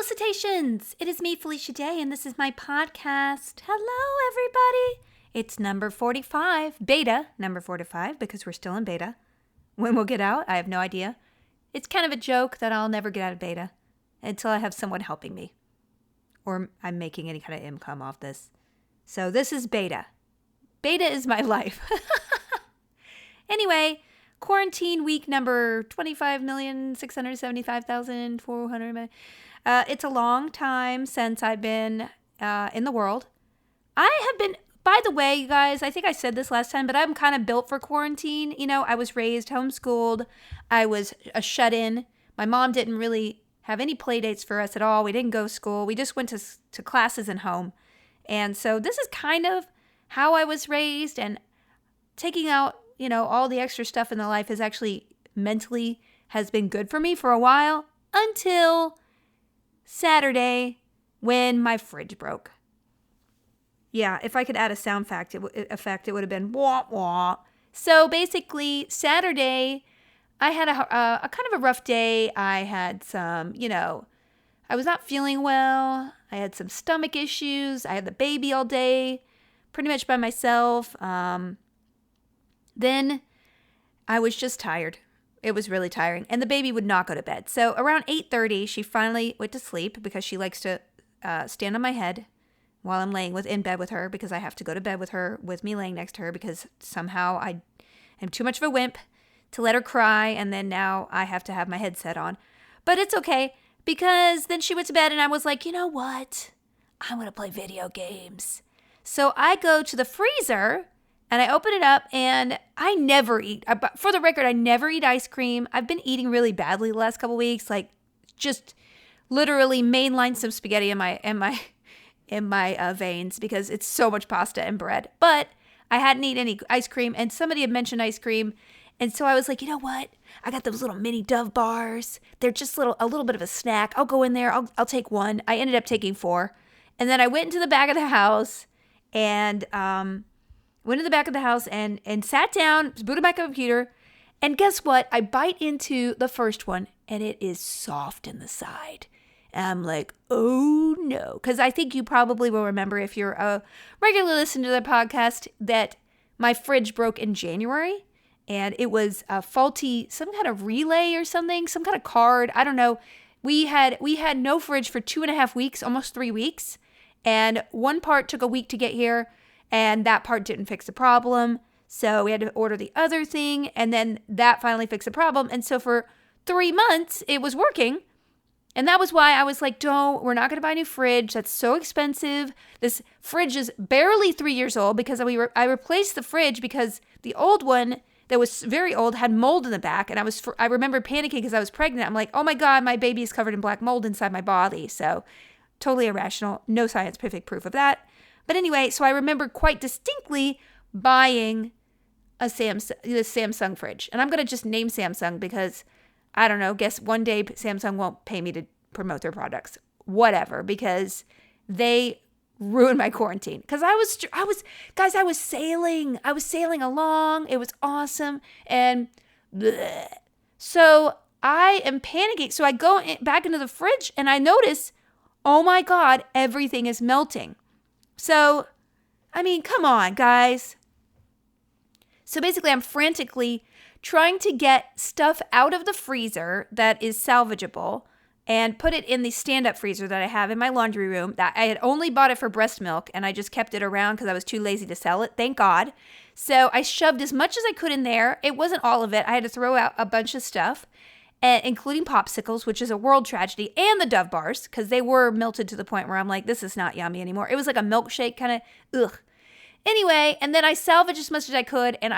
Felicitations! It is me, Felicia Day, and this is my podcast. Hello, everybody. It's number 45, beta number 45, because we're still in beta. When we'll get out, I have no idea. It's kind of a joke that I'll never get out of beta until I have someone helping me, or I'm making any kind of income off this. So this is beta. Beta is my life. Anyway, quarantine week number 25,675,400. It's a long time since I've been in the world. I have been, by the way, you guys, I think I said this last time, but I'm kind of built for quarantine. You know, I was raised homeschooled. I was a shut-in. My mom didn't really have any play dates for us at all. We didn't go to school. We just went to classes and home. And so this is kind of how I was raised, and taking out, you know, all the extra stuff in the life is actually mentally has been good for me for a while until Saturday when my fridge broke. Yeah, if I could add a sound effect, it would have been wah wah. So basically, Saturday, I had a kind of a rough day. I had some, I was not feeling well. I had some stomach issues. I had the baby all day, pretty much by myself. Then I was just tired. It was really tiring. And the baby would not go to bed. So around 8:30, she finally went to sleep because she likes to stand on my head while I'm laying in bed with her, because I have to go to bed with her, with me laying next to her, because somehow I am too much of a wimp to let her cry, and then now I have to have my headset on. But it's okay, because then she went to bed and I was like, you know what? I'm going to play video games. So I go to the freezer and I open it up, and I never eat. For the record, I never eat ice cream. I've been eating really badly the last couple weeks, like just literally mainline some spaghetti in my veins, because it's so much pasta and bread. But I hadn't eaten any ice cream, and somebody had mentioned ice cream, and so I was like, you know what? I got those little mini Dove bars. They're just a little bit of a snack. I'll go in there. I'll take one. I ended up taking 4, and then I went into the back of the house and sat down, booted my computer, and guess what? I bite into the first one, and it is soft in the side. And I'm like, oh no. Because I think you probably will remember, if you're a regular listener to the podcast, that my fridge broke in January, and it was a faulty, some kind of relay or something, some kind of card. I don't know. We had no fridge for 2.5 weeks, almost 3 weeks. And one part took a week to get here, and that part didn't fix the problem. So we had to order the other thing, and then that finally fixed the problem. And so for 3 months, it was working. And that was why I was like, we're not going to buy a new fridge. That's so expensive. This fridge is barely 3 years old, because I replaced the fridge because the old one that was very old had mold in the back. And I remember panicking because I was pregnant. I'm like, oh my God, my baby is covered in black mold inside my body. So totally irrational. No scientific proof of that. But anyway, so I remember quite distinctly buying the Samsung fridge. And I'm going to just name Samsung because, I don't know, guess one day Samsung won't pay me to promote their products. Whatever, because they ruined my quarantine. Because I was sailing. I was sailing along. It was awesome. And bleh. So I am panicking. So I go back into the fridge and I notice, oh my God, everything is melting. So, I mean, come on, guys. So basically, I'm frantically trying to get stuff out of the freezer that is salvageable and put it in the stand-up freezer that I have in my laundry room. That I had only bought it for breast milk, and I just kept it around because I was too lazy to sell it, thank God. So I shoved as much as I could in there. It wasn't all of it. I had to throw out a bunch of stuff, including popsicles, which is a world tragedy, and the Dove bars, because they were melted to the point where I'm like, this is not yummy anymore. It was like a milkshake kind of, ugh. Anyway, and then I salvaged as much as I could, and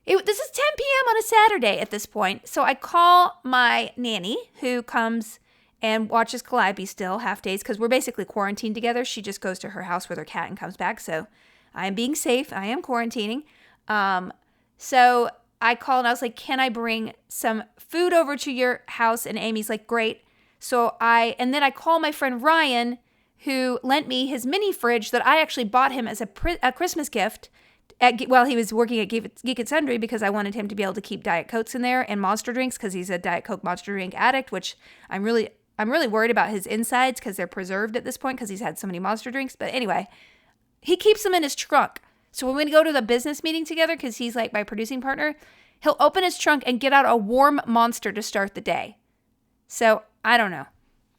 this is 10 p.m. on a Saturday at this point. So I call my nanny, who comes and watches Calliope still half days, because we're basically quarantined together. She just goes to her house with her cat and comes back. So I am being safe. I am quarantining. So I called and I was like, can I bring some food over to your house? And Amy's like, great. And then I call my friend Ryan, who lent me his mini fridge that I actually bought him as a Christmas gift while he was working at Geek and Sundry, because I wanted him to be able to keep Diet Cokes in there and Monster drinks, because he's a Diet Coke Monster drink addict, which I'm really I'm really worried about his insides because they're preserved at this point because he's had so many Monster drinks. But anyway, he keeps them in his trunk. So when we go to the business meeting together, because he's like my producing partner, he'll open his trunk and get out a warm Monster to start the day. So I don't know.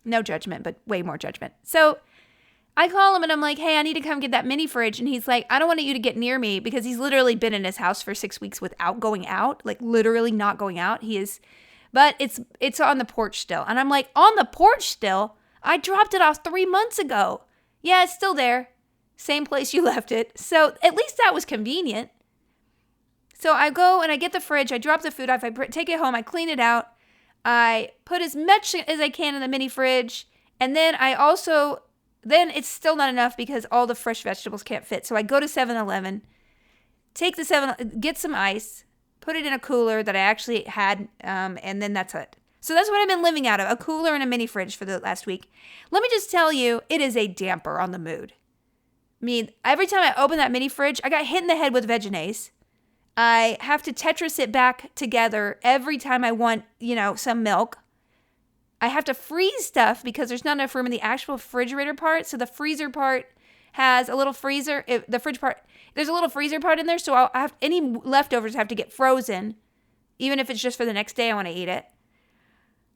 No judgment, but way more judgment. So I call him and I'm like, hey, I need to come get that mini fridge. And he's like, I don't want you to get near me, because he's literally been in his house for 6 weeks without going out, like literally not going out. He is, but it's on the porch still. And I'm like, on the porch still? I dropped it off 3 months ago. Yeah, it's still there. Same place you left it. So at least that was convenient. So I go and I get the fridge. I drop the food off. I take it home. I clean it out. I put as much as I can in the mini fridge. And then then it's still not enough because all the fresh vegetables can't fit. So I go to 7-Eleven, get some ice, put it in a cooler that I actually had, and then that's it. So that's what I've been living out of, a cooler and a mini fridge for the last week. Let me just tell you, it is a damper on the mood. I mean, every time I open that mini fridge, I got hit in the head with Vegenaise. I have to Tetris it back together every time I want, some milk. I have to freeze stuff because there's not enough room in the actual refrigerator part. So the freezer part has a little freezer. The fridge part, there's a little freezer part in there. So I'll have any leftovers have to get frozen, even if it's just for the next day I want to eat it.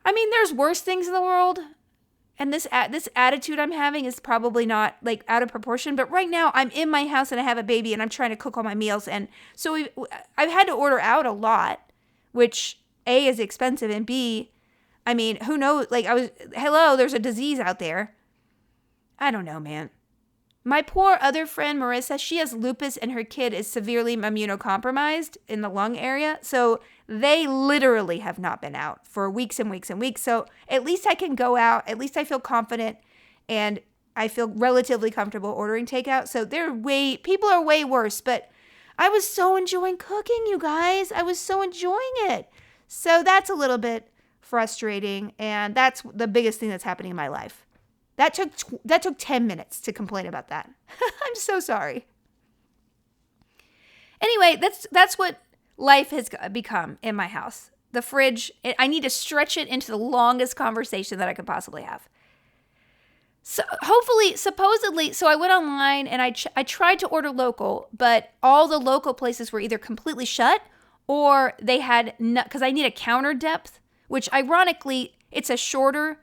I mean, there's worse things in the world. And this attitude I'm having is probably not like out of proportion. But right now I'm in my house and I have a baby and I'm trying to cook all my meals. And so I've had to order out a lot, which A, is expensive, and B, I mean, who knows? Like, there's a disease out there. I don't know, man. My poor other friend, Marissa, she has lupus and her kid is severely immunocompromised in the lung area. So they literally have not been out for weeks and weeks and weeks. So at least I can go out. At least I feel confident and I feel relatively comfortable ordering takeout. So people are way worse, but I was so enjoying cooking, you guys. I was so enjoying it. So that's a little bit frustrating, and that's the biggest thing that's happening in my life. That took 10 minutes to complain about that. I'm so sorry. Anyway, that's what life has become in my house. The fridge, I need to stretch it into the longest conversation that I could possibly have. So supposedly, I went online and I tried to order local, but all the local places were either completely shut or they had, because I need a counter depth, which ironically, it's a shorter,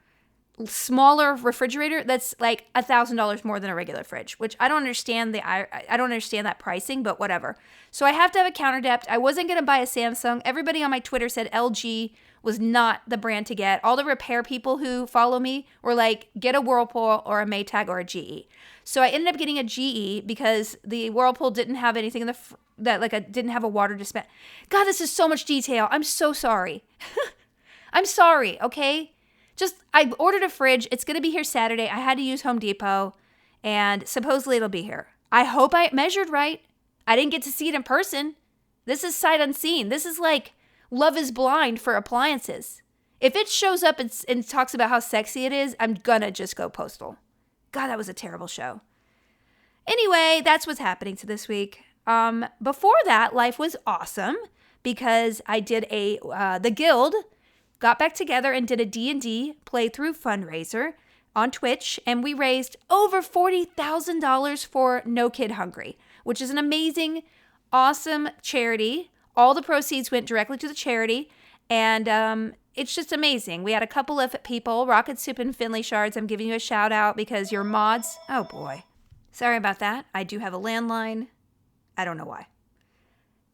smaller refrigerator that's like $1,000 more than a regular fridge, which I don't understand. I don't understand that pricing, but whatever. So I have to have a counter depth. I wasn't going to buy a Samsung. Everybody on my Twitter said LG was not the brand to get. All the repair people who follow me were like, get a Whirlpool or a Maytag or a GE. So I ended up getting a GE because the Whirlpool didn't have anything in didn't have a water dispenser. God, this is so much detail. I'm so sorry. I'm sorry, okay? I ordered a fridge. It's going to be here Saturday. I had to use Home Depot, and supposedly it'll be here. I hope I measured right. I didn't get to see it in person. This is sight unseen. This is like Love is Blind for appliances. If it shows up and talks about how sexy it is, I'm going to just go postal. God, that was a terrible show. Anyway, that's what's happening to this week. Before that, life was awesome because I did the Guild got back together and did a D&D playthrough fundraiser on Twitch, and we raised over $40,000 for No Kid Hungry, which is an amazing, awesome charity. All the proceeds went directly to the charity, and it's just amazing. We had a couple of people, Rocket Soup and Finley Shards. I'm giving you a shout out because your mods, oh boy. Sorry about that. I do have a landline. I don't know why.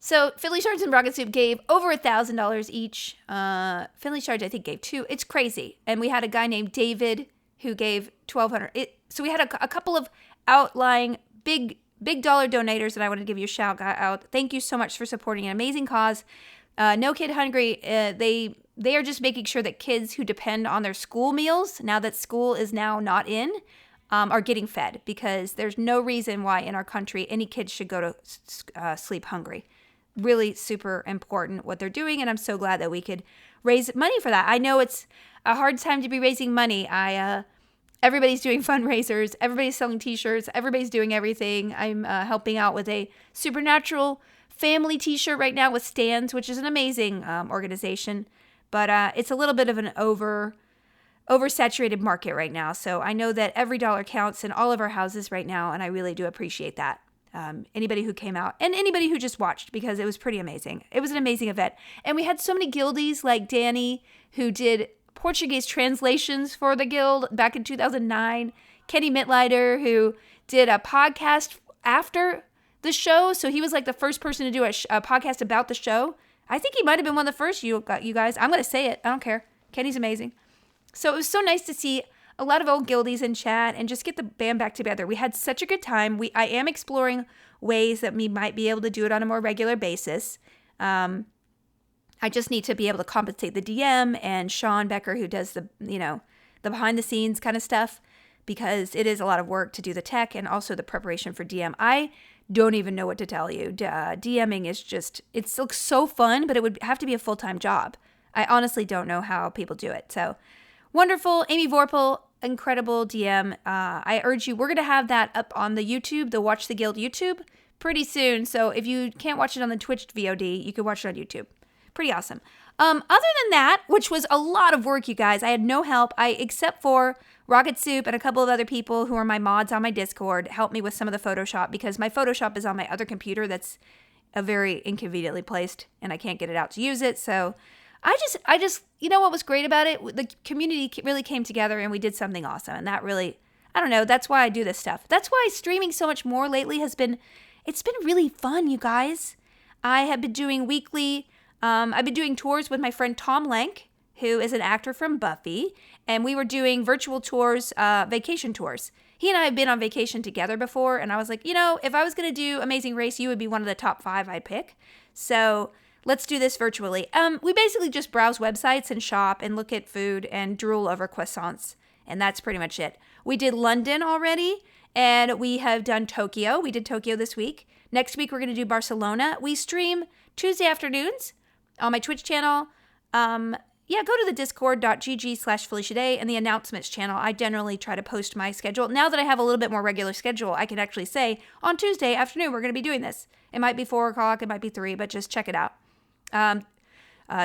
So Finley Shards and Rocket Soup gave over $1,000 each. Finley Shards, I think, gave $2,000. It's crazy. And we had a guy named David who gave $1,200. So we had a couple of outlying big dollar donators that I want to give you a shout out. Thank you so much for supporting an amazing cause. No Kid Hungry, they are just making sure that kids who depend on their school meals, now that school is now not in, are getting fed, because there's no reason why in our country any kids should go to sleep hungry. Really super important what they're doing, and I'm so glad that we could raise money for that. I know it's a hard time to be raising money. Everybody's doing fundraisers, everybody's selling t-shirts, everybody's doing everything. I'm helping out with a Supernatural family t-shirt right now with Stands, which is an amazing organization, but it's a little bit of an oversaturated market right now. So I know that every dollar counts in all of our houses right now, and I really do appreciate that. Anybody who came out and anybody who just watched, because it was pretty amazing. It was an amazing event. And we had so many guildies like Danny, who did Portuguese translations for the guild back in 2009. Kenny Mitlider, who did a podcast after the show. So he was like the first person to do a podcast about the show. I think he might have been one of the first, you guys. I'm going to say it. I don't care. Kenny's amazing. So it was so nice to see a lot of old guildies in chat and just get the band back together. We had such a good time. I am exploring ways that we might be able to do it on a more regular basis. I just need to be able to compensate the DM and Sean Becker, who does the behind the scenes kind of stuff, because it is a lot of work to do the tech and also the preparation for DM. I don't even know what to tell you. DMing is just, it looks so fun, but it would have to be a full-time job. I honestly don't know how people do it. So wonderful. Amy Vorpal, incredible DM. I urge you, we're going to have that up on the YouTube, the Watch the Guild YouTube, pretty soon. So if you can't watch it on the Twitch VOD, you can watch it on YouTube. Pretty awesome. Other than that, which was a lot of work, you guys, I had no help. Except for Rocket Soup and a couple of other people who are my mods on my Discord, helped me with some of the Photoshop, because my Photoshop is on my other computer that's very inconveniently placed, and I can't get it out to use it. So I just, you know what was great about it? The community really came together and we did something awesome. And that really, I don't know, that's why I do this stuff. That's why streaming so much more lately it's been really fun, you guys. I have been doing weekly, I've been doing tours with my friend Tom Lank, who is an actor from Buffy. And we were doing virtual tours, vacation tours. He and I have been on vacation together before. And I was like, if I was going to do Amazing Race, you would be one of the top 5 I'd pick. So let's do this virtually. We basically just browse websites and shop and look at food and drool over croissants. And that's pretty much it. We did London already, and we have done Tokyo. We did Tokyo this week. Next week, we're going to do Barcelona. We stream Tuesday afternoons on my Twitch channel. Go to the discord.gg/FeliciaDay and the announcements channel. I generally try to post my schedule. Now that I have a little bit more regular schedule, I can actually say, on Tuesday afternoon, we're going to be doing this. It might be 4 o'clock, it might be 3, but just check it out.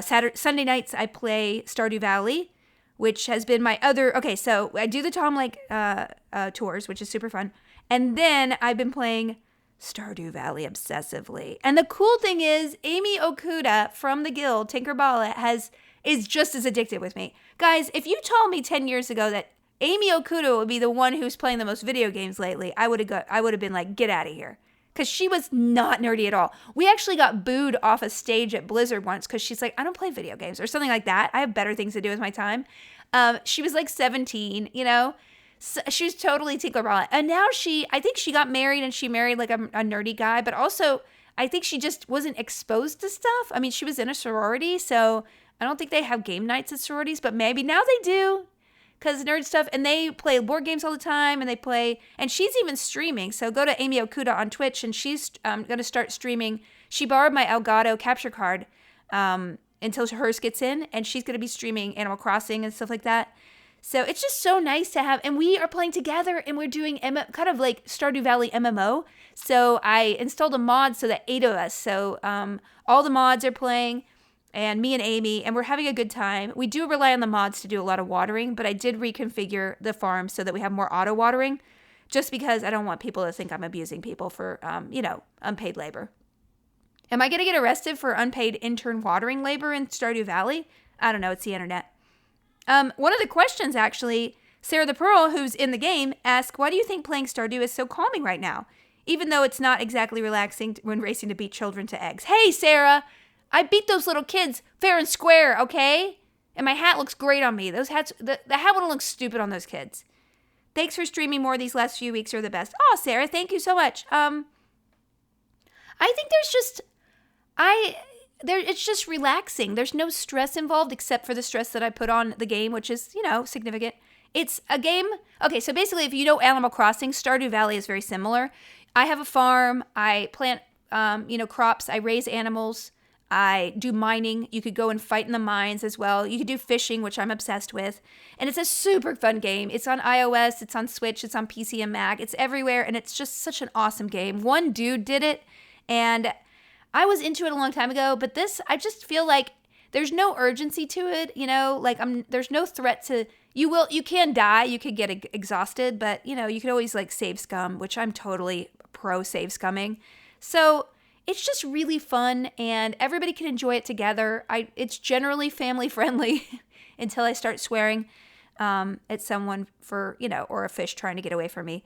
Sunday nights, I play Stardew Valley, which has been my other... Okay, so I do the Tom Lake tours, which is super fun. And then I've been playing Stardew Valley obsessively. And the cool thing is, Amy Okuda from the guild, Tinkerballa, is just as addicted with me. Guys, if you told me 10 years ago that Amy Okuda would be the one who's playing the most video games lately, I would have been like, get out of here. Because she was not nerdy at all. We actually got booed off a stage at Blizzard once because she's like, I don't play video games or something like that. I have better things to do with my time. She was like 17, So she was totally Tinkerballa. And now I think she got married, and she married like a nerdy guy. But also, I think she just wasn't exposed to stuff. I mean, she was in a sorority, so I don't think they have game nights at sororities. But maybe now they do. Because nerd stuff, and they play board games all the time, and she's even streaming. So go to Amy Okuda on Twitch, and she's going to start streaming. She borrowed my Elgato capture card until hers gets in, and she's going to be streaming Animal Crossing and stuff like that. So it's just so nice to have, and we are playing together, and we're doing kind of like Stardew Valley MMO. So I installed a mod so that 8 of us, so all the mods are playing, and me and Amy, and we're having a good time. We do rely on the mods to do a lot of watering, but I did reconfigure the farm so that we have more auto watering, just because I don't want people to think I'm abusing people for, unpaid labor. Am I going to get arrested for unpaid intern watering labor in Stardew Valley? I don't know. It's the internet. One of the questions, actually, Sarah the Pearl, who's in the game, asked, why do you think playing Stardew is so calming right now, even though it's not exactly relaxing when racing to beat children to eggs? Hey, Sarah! I beat those little kids fair and square, okay? And my hat looks great on me. Those hats, the hat wouldn't look stupid on those kids. Thanks for streaming more these last few weeks. You're the best. Oh, Sarah, thank you so much. I think it's just relaxing. There's no stress involved except for the stress that I put on the game, which is, significant. It's a game. Okay, so basically, if you know Animal Crossing, Stardew Valley is very similar. I have a farm. I plant, crops. I raise animals. I do mining. You could go and fight in the mines as well. You could do fishing, which I'm obsessed with. And it's a super fun game. It's on iOS, it's on Switch, it's on PC and Mac. It's everywhere, and it's just such an awesome game. One dude did it, and I was into it a long time ago, but this, I just feel like there's no urgency to it, there's no threat to, You can die, you could get exhausted, but you can always like save scum, which I'm totally pro save scumming. So it's just really fun and everybody can enjoy it together. It's generally family friendly until I start swearing at someone for, or a fish trying to get away from me.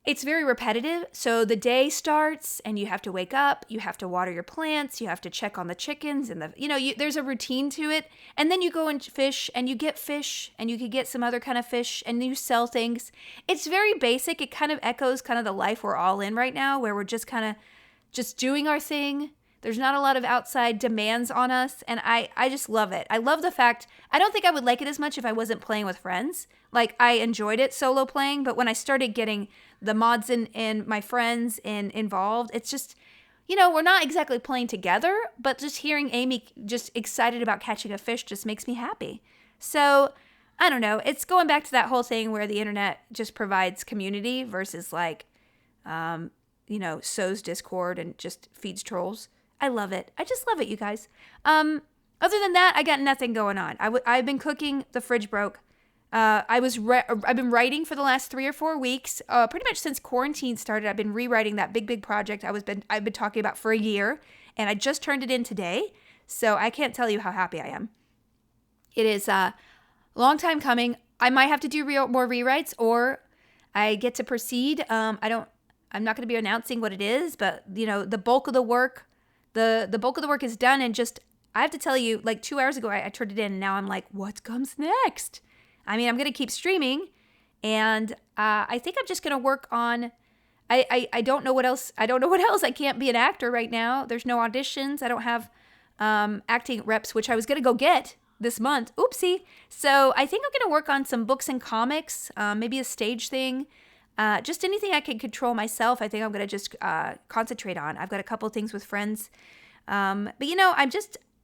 It's very repetitive. So the day starts and you have to wake up, you have to water your plants, you have to check on the chickens and there's a routine to it. And then you go and fish and you get fish and you could get some other kind of fish and you sell things. It's very basic. It kind of echoes kind of the life we're all in right now, where we're just kind of just doing our thing. There's not a lot of outside demands on us. And I just love it. I love the fact, I don't think I would like it as much if I wasn't playing with friends. Like I enjoyed it solo playing, but when I started getting the mods and my friends involved, it's just, we're not exactly playing together, but just hearing Amy just excited about catching a fish just makes me happy. So I don't know. It's going back to that whole thing where the internet just provides community versus like, sows discord and just feeds trolls. I love it. I just love it, you guys. Other than that, I got nothing going on. I've been cooking. The fridge broke. I've been writing for the last 3 or 4 weeks. Pretty much since quarantine started, I've been rewriting that big project I've been talking about for a year, and I just turned it in today. So I can't tell you how happy I am. It is a long time coming. I might have to do more rewrites, or I get to proceed. I'm not going to be announcing what it is, but the bulk of the work. The bulk of the work is done, and just, I have to tell you, like 2 hours ago, I turned it in, and now I'm like, what comes next? I mean, I'm going to keep streaming, and I think I'm just going to work on, I don't know what else. I don't know what else. I can't be an actor right now. There's no auditions. I don't have acting reps, which I was going to go get this month. Oopsie. So I think I'm going to work on some books and comics, maybe a stage thing. Just anything I can control myself, I think I'm going to just concentrate on. I've got a couple things with friends. But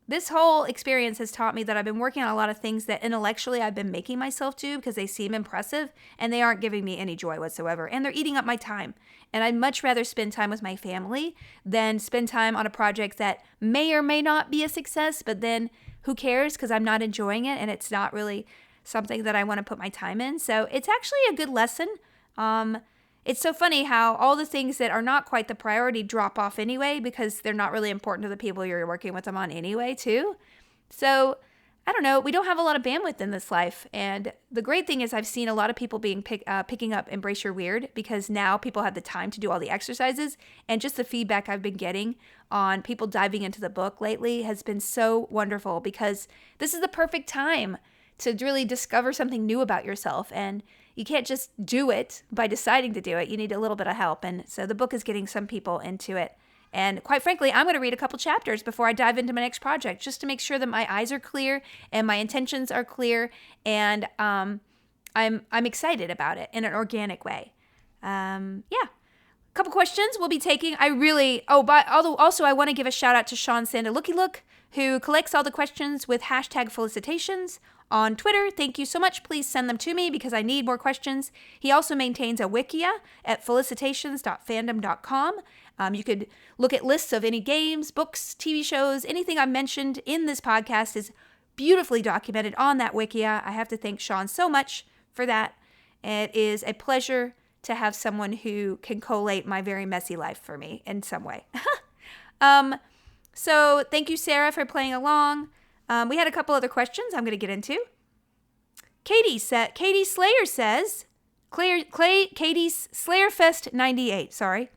this whole experience has taught me that I've been working on a lot of things that intellectually I've been making myself do because they seem impressive and they aren't giving me any joy whatsoever. And they're eating up my time. And I'd much rather spend time with my family than spend time on a project that may or may not be a success, but then who cares because I'm not enjoying it and it's not really something that I want to put my time in. So it's actually a good lesson. It's so funny how all the things that are not quite the priority drop off anyway because they're not really important to the people you're working with them on anyway, too. So, I don't know. We don't have a lot of bandwidth in this life. And the great thing is I've seen a lot of people picking up Embrace Your Weird because now people have the time to do all the exercises. And just the feedback I've been getting on people diving into the book lately has been so wonderful because this is the perfect time to really discover something new about yourself. And you can't just do it by deciding to do it. You need a little bit of help. And so the book is getting some people into it. And quite frankly, I'm going to read a couple chapters before I dive into my next project just to make sure that my eyes are clear and my intentions are clear. And I'm excited about it in an organic way. Yeah. Couple questions we'll be taking. I want to give a shout out to Sean Sandalooky who collects all the questions with hashtag felicitations on Twitter. Thank you so much. Please send them to me because I need more questions. He also maintains a wikia at felicitations.fandom.com. You could look at lists of any games, books, TV shows, anything I've mentioned in this podcast is beautifully documented on that wikia. I have to thank Sean so much for that. It is a pleasure to have someone who can collate my very messy life for me in some way. So thank you, Sarah, for playing along. We had a couple other questions I'm going to get into. Katie Slayer says, Katie's Slayerfest 98, sorry.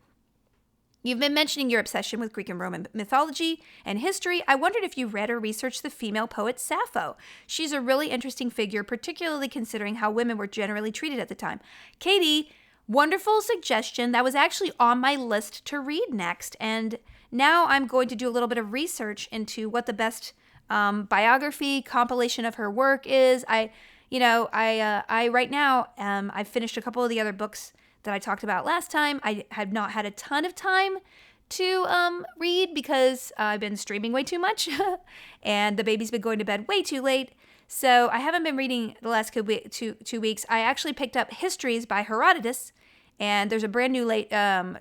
You've been mentioning your obsession with Greek and Roman mythology and history. I wondered if you read or researched the female poet Sappho. She's a really interesting figure, particularly considering how women were generally treated at the time. Katie, wonderful suggestion. That was actually on my list to read next. And now I'm going to do a little bit of research into what the best biography compilation of her work is. I right now, I've finished a couple of the other books that I talked about last time. I have not had a ton of time to read because I've been streaming way too much and the baby's been going to bed way too late. So I haven't been reading the last 2 weeks. I actually picked up Histories by Herodotus, and there's a brand new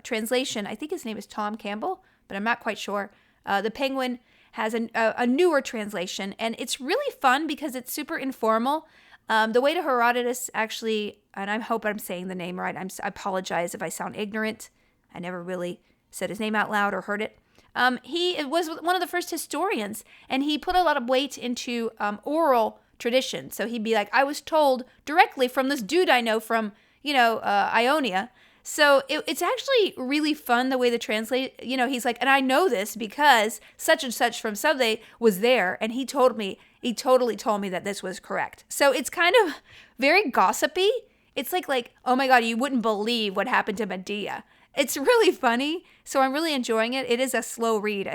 translation. I think his name is Tom Campbell, but I'm not quite sure. The Penguin has a newer translation, and it's really fun because it's super informal. The way to Herodotus actually, and I hope I'm saying the name right. I apologize if I sound ignorant. I never really said his name out loud or heard it. He was one of the first historians, and he put a lot of weight into oral tradition. So he'd be like, I was told directly from this dude I know from, Ionia. So it's actually really fun the way the translate, he's like, and I know this because such and such from Subway was there, and he totally told me that this was correct. So it's kind of very gossipy. It's like, oh my God, you wouldn't believe what happened to Medea. It's really funny, so I'm really enjoying it. It is a slow read,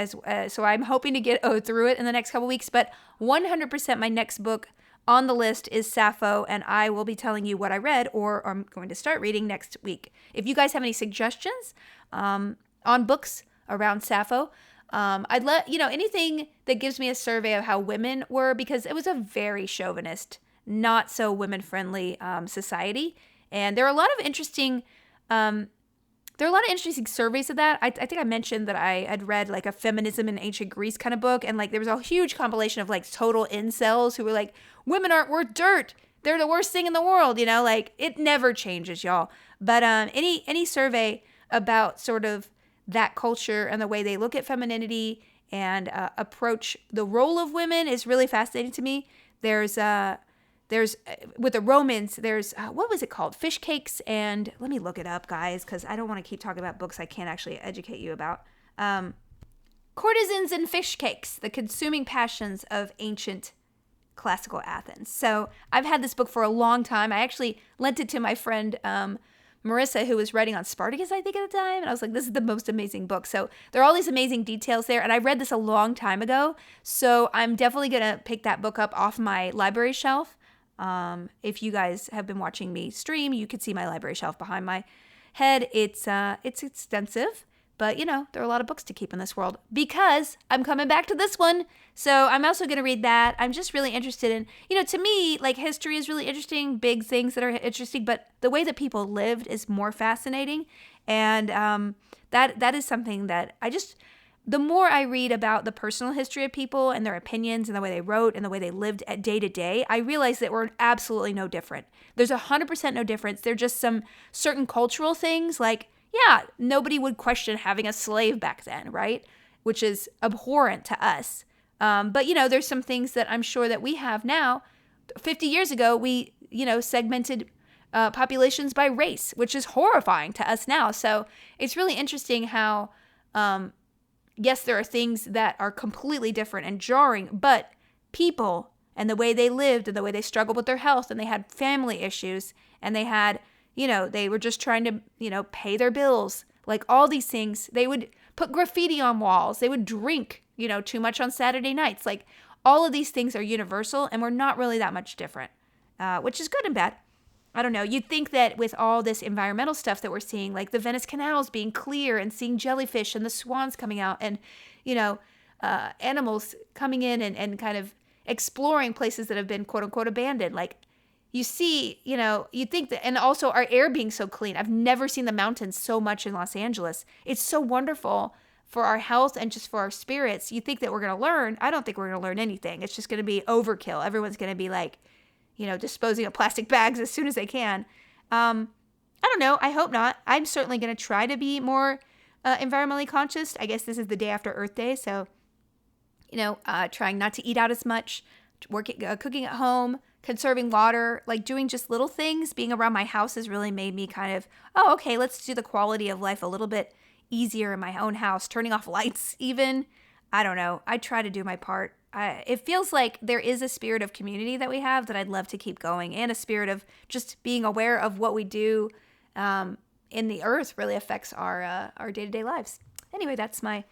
so I'm hoping to get through it in the next couple weeks, but 100% my next book on the list is Sappho, and I will be telling you what I read or I'm going to start reading next week. If you guys have any suggestions on books around Sappho, I'd let, anything that gives me a survey of how women were, because it was a very chauvinist, not so women-friendly society, and there are a lot of interesting surveys of that. I think I mentioned that I had read like a feminism in ancient Greece kind of book. And like there was a huge compilation of like total incels who were like, women aren't worth dirt. They're the worst thing in the world. Like it never changes, y'all. But any survey about sort of that culture and the way they look at femininity and approach the role of women is really fascinating to me. There's with the Romans, there's, what was it called? Fishcakes, and let me look it up, guys, because I don't want to keep talking about books I can't actually educate you about. Courteseans and Fishcakes, the consuming passions of ancient classical Athens. So I've had this book for a long time. I actually lent it to my friend Marissa, who was writing on Spartacus, I think, at the time. And I was like, this is the most amazing book. So there are all these amazing details there. And I read this a long time ago. So I'm definitely going to pick that book up off my library shelf. If you guys have been watching me stream, you could see my library shelf behind my head. It's extensive, but there are a lot of books to keep in this world because I'm coming back to this one. So I'm also going to read that. I'm just really interested in, to me, like history is really interesting, big things that are interesting, but the way that people lived is more fascinating. And, that is something that the more I read about the personal history of people and their opinions and the way they wrote and the way they lived at day to day, I realize that we're absolutely no different. There's 100% no difference. There are just some certain cultural things like, yeah, nobody would question having a slave back then, right? Which is abhorrent to us. But, there's some things that I'm sure that we have now. 50 years ago, we, segmented populations by race, which is horrifying to us now. So it's really interesting how... yes, there are things that are completely different and jarring, but people and the way they lived and the way they struggled with their health and they had family issues and they had, they were just trying to, pay their bills. Like all these things, they would put graffiti on walls. They would drink, too much on Saturday nights. Like all of these things are universal and we're not really that much different, which is good and bad. I don't know. You'd think that with all this environmental stuff that we're seeing, like the Venice canals being clear and seeing jellyfish and the swans coming out and, animals coming in and kind of exploring places that have been quote unquote abandoned. Like you see, you'd think that, and also our air being so clean. I've never seen the mountains so much in Los Angeles. It's so wonderful for our health and just for our spirits. You think that we're going to learn. I don't think we're going to learn anything. It's just going to be overkill. Everyone's going to be like, disposing of plastic bags as soon as they can. I don't know. I hope not. I'm certainly going to try to be more environmentally conscious. I guess this is the day after Earth Day. So, trying not to eat out as much, cooking at home, conserving water, like doing just little things. Being around my house has really made me kind of, okay, let's do the quality of life a little bit easier in my own house. Turning off lights even. I don't know. I try to do my part. It feels like there is a spirit of community that we have that I'd love to keep going, and a spirit of just being aware of what we do in the earth really affects our day-to-day lives. Anyway, that's my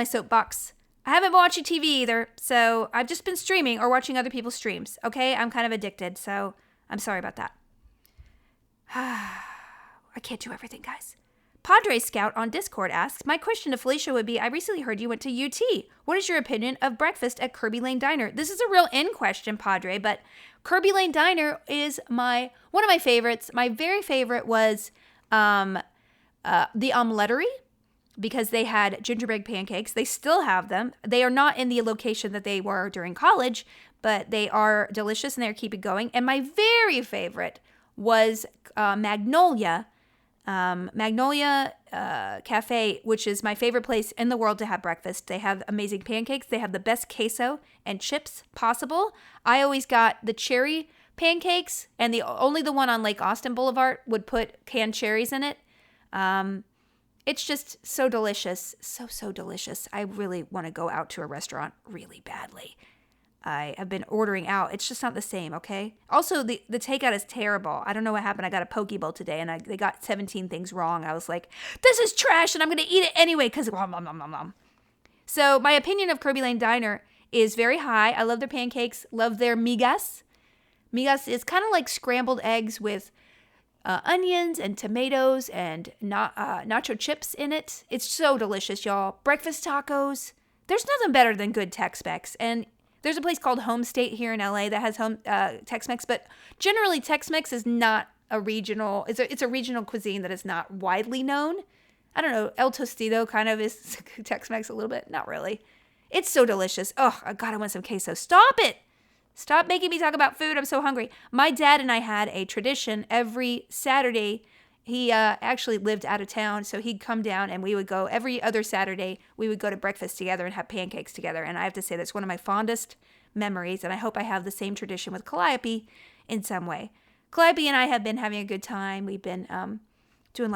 soapbox. I haven't been watching TV either, so I've just been streaming or watching other people's streams. Okay, I'm kind of addicted, so I'm sorry about that. I can't do everything, guys. Padre Scout on Discord asks, my question to Felicia would be, I recently heard you went to UT. What is your opinion of breakfast at Kirby Lane Diner? This is a real in question, Padre, but Kirby Lane Diner is one of my favorites. My very favorite was the omelettery. because they had gingerbread pancakes. They still have them. They are not in the location that they were during college, but they are delicious and they're keeping going. And my very favorite was Magnolia Cafe, which is my favorite place in the world to have breakfast. They have amazing pancakes. They have the best queso and chips possible. I always got the cherry pancakes, and only the one on Lake Austin Boulevard would put canned cherries in it. It's just so delicious. So delicious. I really want to go out to a restaurant really badly. I have been ordering out. It's just not the same, okay? Also, the takeout is terrible. I don't know what happened. I got a poke bowl today, and they got 17 things wrong. I was like, this is trash, and I'm going to eat it anyway, because So my opinion of Kirby Lane Diner is very high. I love their pancakes, love their migas. Migas is kind of like scrambled eggs with onions and tomatoes and nacho chips in it. It's so delicious, y'all. Breakfast tacos. There's nothing better than good Tex-Mex, and there's a place called Home State here in LA that has Tex-Mex, but generally Tex-Mex is not a regional, it's a regional cuisine that is not widely known. I don't know, El Tostito kind of is Tex-Mex a little bit, not really. It's so delicious. Oh, God, I want some queso. Stop it. Stop making me talk about food. I'm so hungry. My dad and I had a tradition every Saturday. He actually lived out of town, so he'd come down and we would go every other Saturday. We would go to breakfast together and have pancakes together. And I have to say that's one of my fondest memories. And I hope I have the same tradition with Calliope in some way. Calliope and I have been having a good time. We've been doing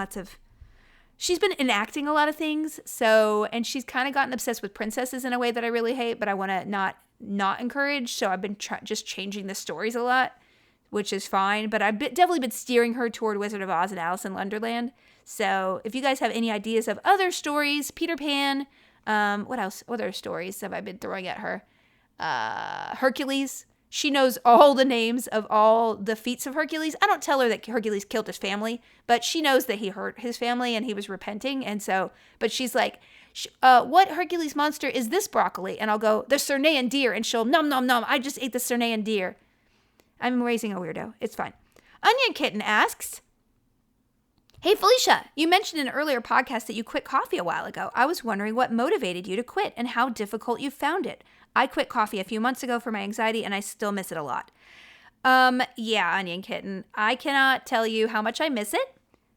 she's been enacting a lot of things. And she's kind of gotten obsessed with princesses in a way that I really hate, but I want to not encourage. So I've been just changing the stories a lot, which is fine, but I've definitely been steering her toward Wizard of Oz and Alice in Wonderland. So if you guys have any ideas of other stories, Peter Pan, what else? What other stories have I been throwing at her? Hercules. She knows all the names of all the feats of Hercules. I don't tell her that Hercules killed his family, but she knows that he hurt his family and he was repenting. And so, but she's like, what Hercules monster is this broccoli? And I'll go, the Cernaean deer. And she'll, nom, nom, nom. I just ate the Cernaean deer. I'm raising a weirdo. It's fine. Onion Kitten asks, hey, Felicia, you mentioned in an earlier podcast that you quit coffee a while ago. I was wondering what motivated you to quit and how difficult you found it. I quit coffee a few months ago for my anxiety, and I still miss it a lot. Yeah, Onion Kitten. I cannot tell you how much I miss it.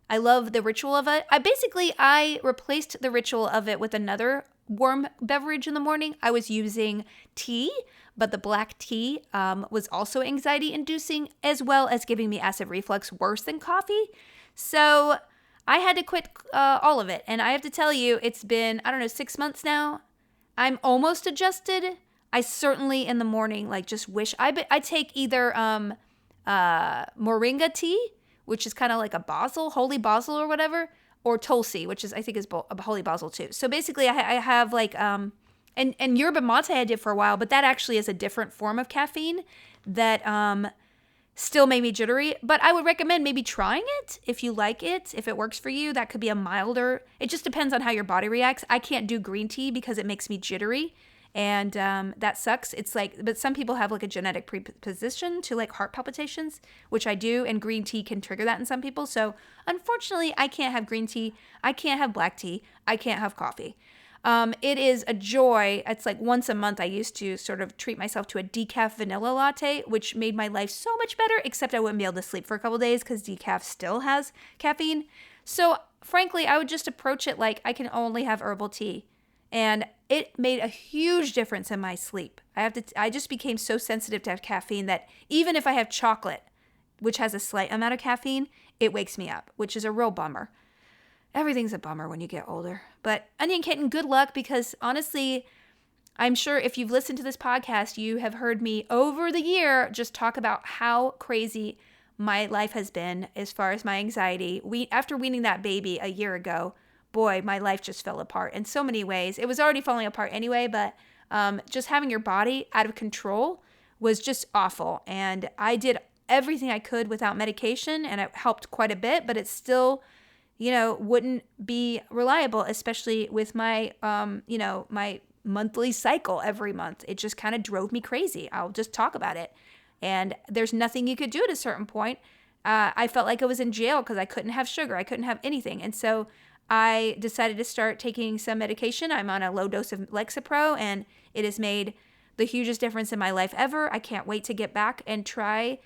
I love the ritual of it. I replaced the ritual of it with another warm beverage in the morning. I was using tea, but the black tea was also anxiety-inducing, as well as giving me acid reflux worse than coffee. So I had to quit all of it. And I have to tell you, it's been, 6 months now. I'm almost adjusted. I certainly in the morning, just wish. I take either moringa tea, which is kind of like a basil, holy basil or whatever, or tulsi, which I think is a holy basil too. So basically I have and yerba mate I did for a while, but that actually is a different form of caffeine that still made me jittery. But I would recommend maybe trying it if you like it, if it works for you. That could be a milder. It just depends on how your body reacts. I can't do green tea because it makes me jittery, and that sucks. But some people have a genetic predisposition to heart palpitations, which I do, and green tea can trigger that in some people. So unfortunately, I can't have green tea. I can't have black tea. I can't have coffee. It is a joy. It's once a month I used to sort of treat myself to a decaf vanilla latte, which made my life so much better, except I wouldn't be able to sleep for a couple days because decaf still has caffeine. So frankly, I would just approach it like I can only have herbal tea. And it made a huge difference in my sleep. I just became so sensitive to caffeine that even if I have chocolate, which has a slight amount of caffeine, it wakes me up, which is a real bummer. Everything's a bummer when you get older. But Onion Kitten, good luck, because honestly, I'm sure if you've listened to this podcast, you have heard me over the year just talk about how crazy my life has been as far as my anxiety. After weaning that baby a year ago, boy, my life just fell apart in so many ways. It was already falling apart anyway, but just having your body out of control was just awful. And I did everything I could without medication, and it helped quite a bit, but it still wouldn't be reliable, especially with my, my monthly cycle every month. It just kind of drove me crazy. I'll just talk about it. And there's nothing you could do at a certain point. I felt like I was in jail because I couldn't have sugar. I couldn't have anything. And so I decided to start taking some medication. I'm on a low dose of Lexapro, and it has made the hugest difference in my life ever. I can't wait to get back and try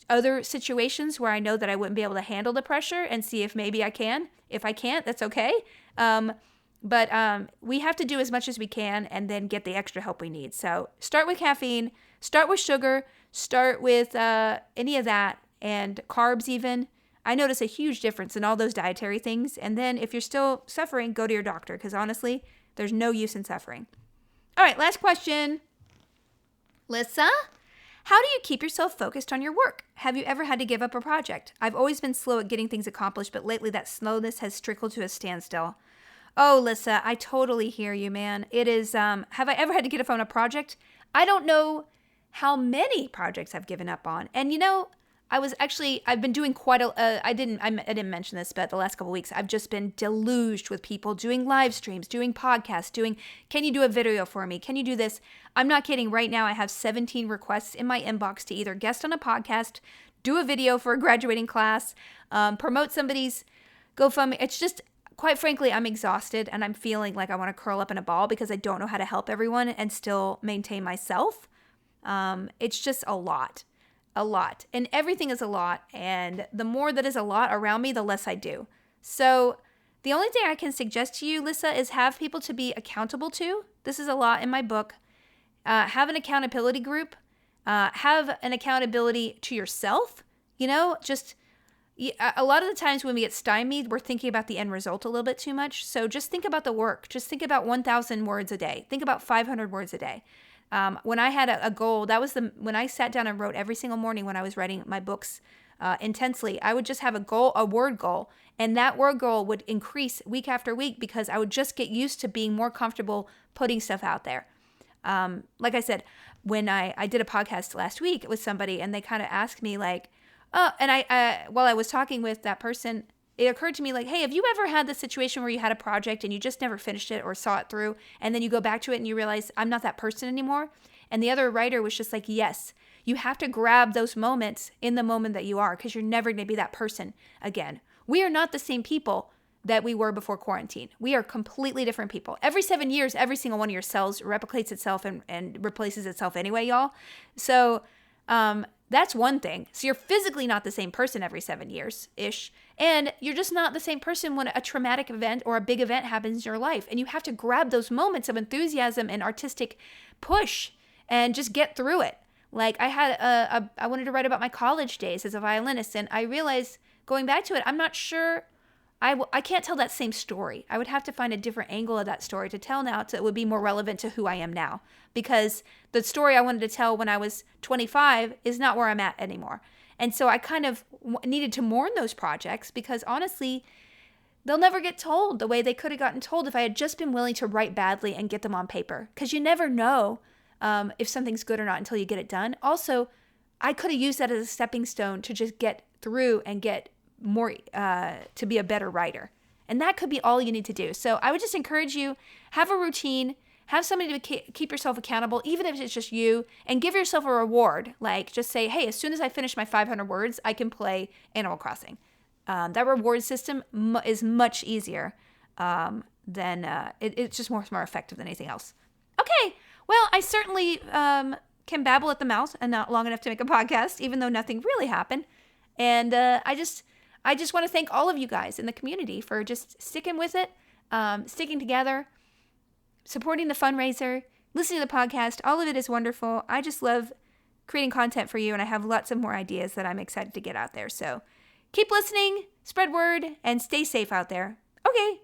other situations where I know that I wouldn't be able to handle the pressure and see if maybe I can. If I can't, that's okay. But we have to do as much as we can and then get the extra help we need. So start with caffeine, start with sugar, start with any of that, and carbs even. I notice a huge difference in all those dietary things. And then if you're still suffering, go to your doctor, because honestly, there's no use in suffering. All right, last question. Lissa, how do you keep yourself focused on your work? Have you ever had to give up a project? I've always been slow at getting things accomplished, but lately that slowness has trickled to a standstill. Oh, Lissa, I totally hear you, man. It is, have I ever had to get up on a project? I don't know how many projects I've given up on. And I've been doing quite I didn't mention this, but the last couple of weeks, I've just been deluged with people doing live streams, doing podcasts, can you do a video for me? Can you do this? I'm not kidding. Right now, I have 17 requests in my inbox to either guest on a podcast, do a video for a graduating class, promote somebody's GoFundMe. It's just, quite frankly, I'm exhausted and I'm feeling like I want to curl up in a ball because I don't know how to help everyone and still maintain myself. It's just a lot. And everything is a lot. And the more that is a lot around me, the less I do. So the only thing I can suggest to you, Lissa, is have people to be accountable to. This is a lot in my book. Have an accountability group. Have an accountability to yourself. A lot of the times when we get stymied, we're thinking about the end result a little bit too much. So just think about the work. Just think about 1,000 words a day. Think about 500 words a day. When I had a goal, when I sat down and wrote every single morning when I was writing my books intensely, I would just have a word goal, and that word goal would increase week after week because I would just get used to being more comfortable putting stuff out there. Like I said, when I did a podcast last week with somebody, and they kind of asked me like, while I was talking with that person, it occurred to me like, hey, have you ever had the situation where you had a project and you just never finished it or saw it through, and then you go back to it and you realize I'm not that person anymore? And the other writer was just like, yes, you have to grab those moments in the moment that you are, because you're never going to be that person again. We are not the same people that we were before quarantine. We are completely different people. Every 7 years, every single one of your cells replicates itself and replaces itself anyway, y'all. So, that's one thing. So you're physically not the same person every 7 years-ish. And you're just not the same person when a traumatic event or a big event happens in your life. And you have to grab those moments of enthusiasm and artistic push and just get through it. Like I wanted to write about my college days as a violinist. And I realized going back to it, I'm not sure I can't tell that same story. I would have to find a different angle of that story to tell now that would be more relevant to who I am now. Because the story I wanted to tell when I was 25 is not where I'm at anymore. And so I kind of needed to mourn those projects because honestly, they'll never get told the way they could have gotten told if I had just been willing to write badly and get them on paper. Because you never know if something's good or not until you get it done. Also, I could have used that as a stepping stone to just get through and get more to be a better writer. And that could be all you need to do. So I would just encourage you, have a routine, have somebody to keep yourself accountable, even if it's just you, and give yourself a reward. Like just say, hey, as soon as I finish my 500 words, I can play Animal Crossing. That reward system is much easier than it's just more effective than anything else. Okay, well, I certainly can babble at the mouth and not long enough to make a podcast, even though nothing really happened. And I just want to thank all of you guys in the community for just sticking with it, sticking together, supporting the fundraiser, listening to the podcast. All of it is wonderful. I just love creating content for you, and I have lots of more ideas that I'm excited to get out there. So keep listening, spread word, and stay safe out there. Okay,